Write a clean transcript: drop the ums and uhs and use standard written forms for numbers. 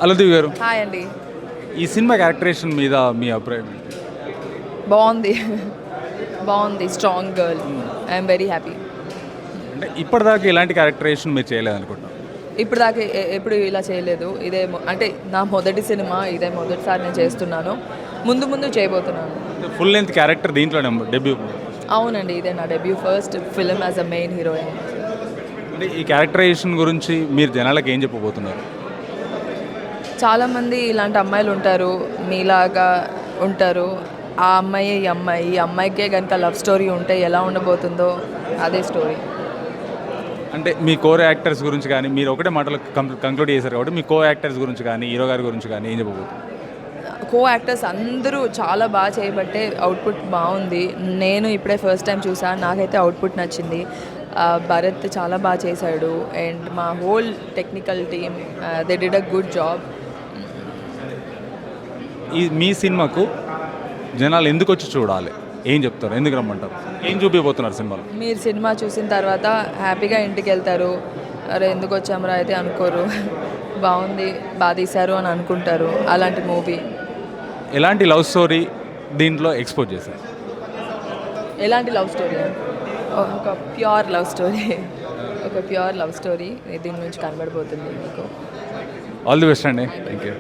అలదేవి గారు, హాయ్ అండి. ఈ సినిమా క్యారెక్టరేషన్ మీద మీ అభిప్రాయం ఏంటి? బాగుంది. బాగుంది. Strong girl. I'm very happy. అంటే ఇప్పటిదాకా ఇలాంటి క్యారెక్టరేషన్ మీరు చేయలేదు అనుకుంటా. ఇప్పుడు దాకా ఎప్పుడు ఇలా చేయలేదు. ఇదే అంటే నా మొదటి సినిమా, ఇదే మొదటిసారి నేను చేస్తున్నాను. ముందు ముందు చేయబోతున్నాను. ఫుల్ లెంత్ క్యారెక్టర్ దీంట్లోనే డెబ్యూ. అవునండి, ఇదే నా debut first film as a main heroine. అంటే ఈ క్యారెక్టరైజేషన్ గురించి మీరు జనాలకు ఏం చెప్పబోతున్నారు? చాలామంది ఇలాంటి అమ్మాయిలు ఉంటారు, మీలాగా ఉంటారు. ఆ అమ్మాయి ఈ అమ్మాయికే కనుక లవ్ స్టోరీ ఉంటే ఎలా ఉండబోతుందో అదే స్టోరీ. అంటే మీ కో యాక్టర్స్ గురించి కానీ, మీరు ఒకటే మాటలు కంక్లూడ్ చేశారు కాబట్టి మీ కో యాక్టర్స్ గురించి కానీ, హీరో గారి గురించి కానీ ఏం చెప్పబోతున్నారు? కో యాక్టర్స్ అందరూ చాలా బాగా చేయబట్టే అవుట్పుట్ బాగుంది. నేను ఇప్పుడే ఫస్ట్ టైం చూసాను, నాకైతే అవుట్పుట్ నచ్చింది. భరత్ చాలా బాగా చేశాడు అండ్ మా whole technical team they did a good job. ఈ మీ సినిమాకు జనాలు ఎందుకు వచ్చి చూడాలి, ఏం చెప్తారు, ఎందుకు రమ్మంటారు, ఏం చూపిపోతున్నారు సినిమాలో? మీరు సినిమా చూసిన తర్వాత హ్యాపీగా ఇంటికి వెళ్తారు. అరే ఎందుకు వచ్చామరా అయితే అనుకోరు. బాగుంది, బాగా తీశారు అని అనుకుంటారు. అలాంటి మూవీ. ఎలాంటి లవ్ స్టోరీ దీంట్లో ఎక్స్పోజ్ చేశారు? ఎలాంటి లవ్ స్టోరీ? ఒక ప్యూర్ లవ్ స్టోరీ. ఒక ప్యూర్ లవ్ స్టోరీ దీని నుంచి కనబడిపోతుంది మీకు. ఆల్ ది బెస్ట్ అండి. Thank you.